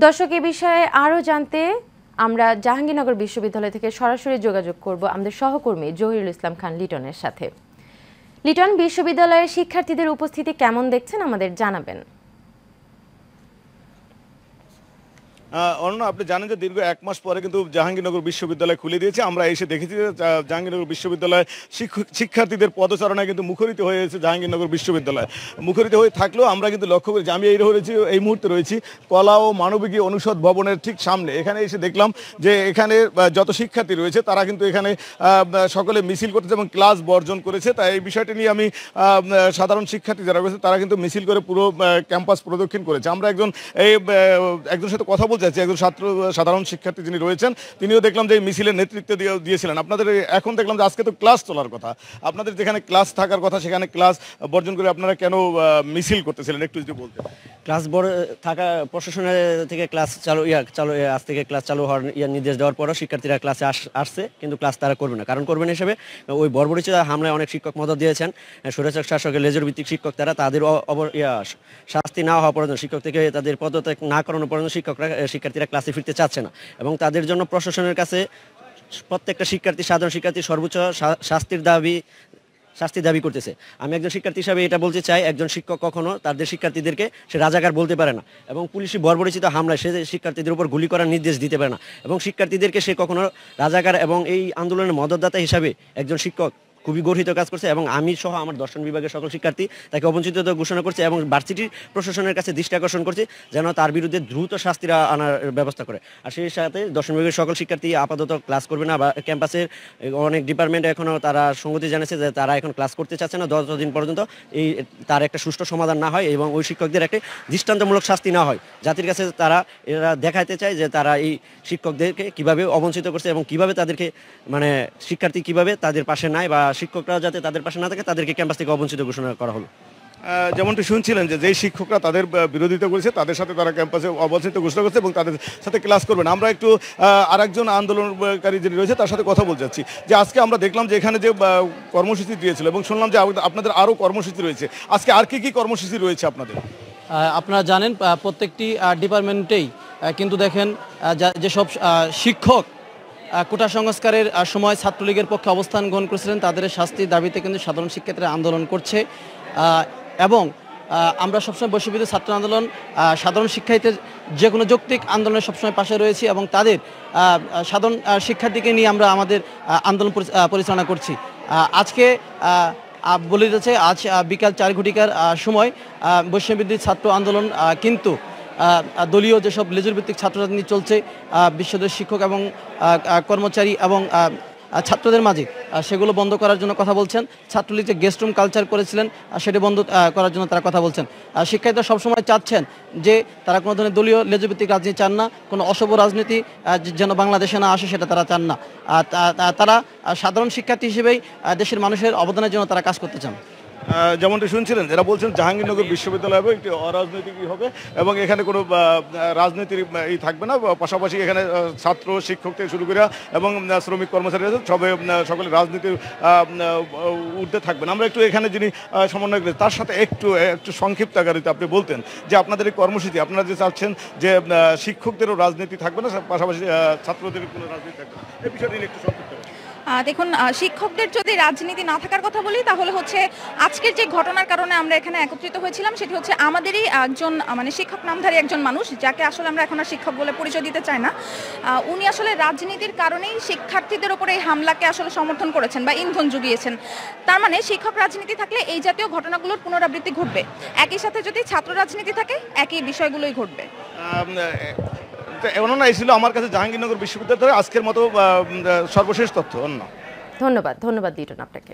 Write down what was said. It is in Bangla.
দর্শক এই বিষয়ে আরও জানতে আমরা জাহাঙ্গীরনগর বিশ্ববিদ্যালয় থেকে সরাসরি যোগাযোগ করব আমাদের সহকর্মী জহিরুল ইসলাম খান লিটনের সাথে। লিটন, বিশ্ববিদ্যালয়ের শিক্ষার্থীদের উপস্থিতি কেমন দেখছেন আমাদের জানাবেন। অন্য আপনি জানেন যে দীর্ঘ 1 মাস পরে কিন্তু জাহাঙ্গীরনগর বিশ্ববিদ্যালয় খুলে দিয়েছে। আমরা এসে দেখেছি যে জাহাঙ্গীরনগর বিশ্ববিদ্যালয় শিক্ষার্থীদের পদচারণায় কিন্তু মুখরিত হয়েছে। জাহাঙ্গীরনগর বিশ্ববিদ্যালয় মুখরিত হয়ে থাকলেও আমরা কিন্তু লক্ষ্য করেছি, আমি এই মুহূর্তে রয়েছি কলা ও মানবিকী অনুষদ ভবনের ঠিক সামনে। এখানে এসে দেখলাম যে এখানে যত শিক্ষার্থী রয়েছে তারা কিন্তু এখানে সকলে মিছিল করতেছে এবং ক্লাস বর্জন করেছে। তাই এই বিষয়টি নিয়ে আমি সাধারণ শিক্ষার্থী যারা রয়েছে তারা কিন্তু মিছিল করে পুরো ক্যাম্পাস প্রদক্ষিণ করেছে। আমরা একজনের সাথে কথা একজন সাধারণ শিক্ষার্থী যিনি রয়েছেন তিনিও দেখলাম যে এই মিছিলের নেতৃত্ব দিয়েছিলেন। আপনাদের এখন দেখলাম যে আজকে তো ক্লাস চলার কথা, আপনাদের যেখানে ক্লাস থাকার কথা সেখানে ক্লাস বর্জন করে আপনারা কেন মিছিল করতেছিলেন একটু যদি বলতেন। ক্লাস থাকা প্রশাসনের থেকে ক্লাস আজ থেকে ক্লাস চালু হওয়ার নির্দেশ দেওয়ার পরও শিক্ষার্থীরা ক্লাসে আসছে, কিন্তু ক্লাস তারা করবে না। কারণ করবেন হিসেবে ওই বর্বরিচিত হামলায় অনেক শিক্ষক মদত দিয়েছেন। স্বৈরাচার শাসকের লেজুর ভিত্তিক শিক্ষক তারা তাদের শাস্তি না হওয়া পর্যন্ত, শিক্ষক থেকে তাদের পদত্যাগ না করানো পর্যন্ত শিক্ষার্থীরা ক্লাসে ফিরতে চাচ্ছে না এবং তাদের জন্য প্রশাসনের কাছে প্রত্যেকটা সাধারণ শিক্ষার্থী সর্বোচ্চ শাস্তি দাবি করতেছে। আমি একজন শিক্ষার্থী হিসাবে এটা বলতে চাই, একজন শিক্ষক কখনো তাদের শিক্ষার্থীদেরকে সে রাজাকার বলতে পারে না এবং পুলিশি বর্বরিচিত হামলায় সে শিক্ষার্থীদের উপর গুলি করার নির্দেশ দিতে পারে না এবং শিক্ষার্থীদেরকে সে কখনো রাজাকার এবং এই আন্দোলনের মদতদাতা হিসাবে একজন শিক্ষক খুবই গর্হিত কাজ করছে এবং আমি সহ আমার দর্শন বিভাগের সকল শিক্ষার্থী তাকে অবঞ্চিত ঘোষণা করছে এবং ভার্সিটি প্রশাসনের কাছে দৃষ্টি আকর্ষণ করছে যেন তার বিরুদ্ধে দ্রুত শাস্তির আনার ব্যবস্থা করে। আর সেই সাথে দর্শন বিভাগের সকল শিক্ষার্থী আপাতত ক্লাস করবে না বা ক্যাম্পাসের অনেক ডিপার্টমেন্টে এখনও তারা সংগতি জানিয়েছে যে তারা এখন ক্লাস করতে চাচ্ছে না যতদিন পর্যন্ত তার একটা সুষ্ঠু সমাধান না হয় এবং ওই শিক্ষকদের একটা দৃষ্টান্তমূলক শাস্তি না হয়। জাতির কাছে তারা এরা দেখাতে চায় যে তারা এই শিক্ষকদেরকে কিভাবে অবঞ্চিত করছে এবং কিভাবে তাদেরকে শিক্ষার্থী কিভাবে তাদের পাশে নাই বা শিক্ষকরা যাতে তাদের পাশে না থাকে তাদেরকে ক্যাম্পাস থেকে অবঞ্চিত ঘোষণা করা হলো। যেমনটি শুনছিলেন যে যেই শিক্ষকরা তাদের বিরোধিতা করেছে তাদের সাথে তারা ক্যাম্পাসে অবস্থিত ঘোষণা করছে এবং তাদের সাথে ক্লাস করবেন। আমরা একটু আরেকজন আন্দোলনকারী যিনি রয়েছে তার সাথে কথা বলতে চাচ্ছি যে আজকে আমরা দেখলাম যে এখানে যে কর্মসূচি দিয়েছিল এবং শুনলাম যে আপনাদের আরও কর্মসূচি রয়েছে। আজকে আর কি কর্মসূচি রয়েছে আপনাদের? আপনারা জানেন প্রত্যেকটি ডিপার্টমেন্টেই কিন্তু দেখেন যেসব শিক্ষক কোটা সংস্কারের সময় ছাত্রলীগের পক্ষে অবস্থান গ্রহণ করেছিলেন তাদের শাস্তির দাবিতে কিন্তু সাধারণ শিক্ষার্থীরা আন্দোলন করছে এবং আমরা সবসময় বিশ্ববিদ্যালয় ছাত্র আন্দোলন সাধারণ শিক্ষার্থীদের যে কোনো যৌক্তিক আন্দোলনের সবসময় পাশে রয়েছি এবং তাদের সাধারণ শিক্ষার্থীকে নিয়ে আমরা আমাদের আন্দোলন পরিচালনা করছি। আজকে বলে যাচ্ছে আজ বিকাল 4 ঘটিকার সময় বৈষম্যবিরোধী ছাত্র আন্দোলন কিন্তু দলীয় যেসব লেজুর ভিত্তিক ছাত্র রাজনীতি চলছে বিশ্ববিদ্যালয়ের শিক্ষক এবং কর্মচারী এবং ছাত্রদের মাঝে সেগুলো বন্ধ করার জন্য কথা বলছেন। ছাত্রলীগ যে গেস্ট রুম কালচার করেছিলেন সেটি বন্ধ করার জন্য তারা কথা বলছেন। শিক্ষার্থীরা সবসময় চাচ্ছেন যে তারা কোনো ধরনের দলীয় লেজুভিত্তিক রাজনীতি চান না, কোনো অশুভ রাজনীতি যেন বাংলাদেশে না আসে সেটা তারা চান না। তারা সাধারণ শিক্ষার্থী হিসেবেই দেশের মানুষের অবদানের জন্য তারা কাজ করতে চান। যেমনটি শুনছিলেন যারা বলছেন জাহাঙ্গীরনগর বিশ্ববিদ্যালয় হবে একটি অরাজনৈতিক হবে এবং এখানে কোনো রাজনীতির থাকবে না, পাশাপাশি এখানে ছাত্র শিক্ষক থেকে শুরু করে এবং শ্রমিক কর্মচারী আছে সকলে রাজনীতির ঊর্ধ্বে থাকবেন। আমরা একটু এখানে যিনি সমন্বয় করেন তার সাথে একটু সংক্ষিপ্ত আকারে আপনি বলতেন যে আপনাদের এই কর্মসূচি আপনারা যে চাচ্ছেন যে শিক্ষকদেরও রাজনীতি থাকবে না, পাশাপাশি ছাত্রদের কোনো রাজনীতি থাকবে না, এই বিষয়টি নিয়ে একটু সংক্ষিপ্ত। দেখুন, শিক্ষকদের যদি রাজনীতি না থাকার কথা বলি তাহলে হচ্ছে আজকের যে ঘটনার কারণে আমরা এখানে একত্রিত হয়েছিলাম সেটি হচ্ছে আমাদেরই একজন শিক্ষক নামধারী একজন মানুষ যাকে আসলে আমরা এখন আর শিক্ষক বলে পরিচয় দিতে চাই না। উনি আসলে রাজনীতির কারণেই শিক্ষার্থীদের ওপরে এই হামলাকে আসলে সমর্থন করেছেন বা ইন্ধন জুগিয়েছেন। তার মানে শিক্ষক রাজনীতি থাকলে এই জাতীয় ঘটনাগুলোর পুনরাবৃত্তি ঘটবে, একই সাথে যদি ছাত্র রাজনীতি থাকে একই বিষয়গুলোই ঘটবে। এমন এই ছিল আমার কাছে জাহাঙ্গীরনগর বিশ্ববিদ্যালয়ের আজকের মতো সর্বশেষ তথ্য। ধন্যবাদ লিটন আপনাকে।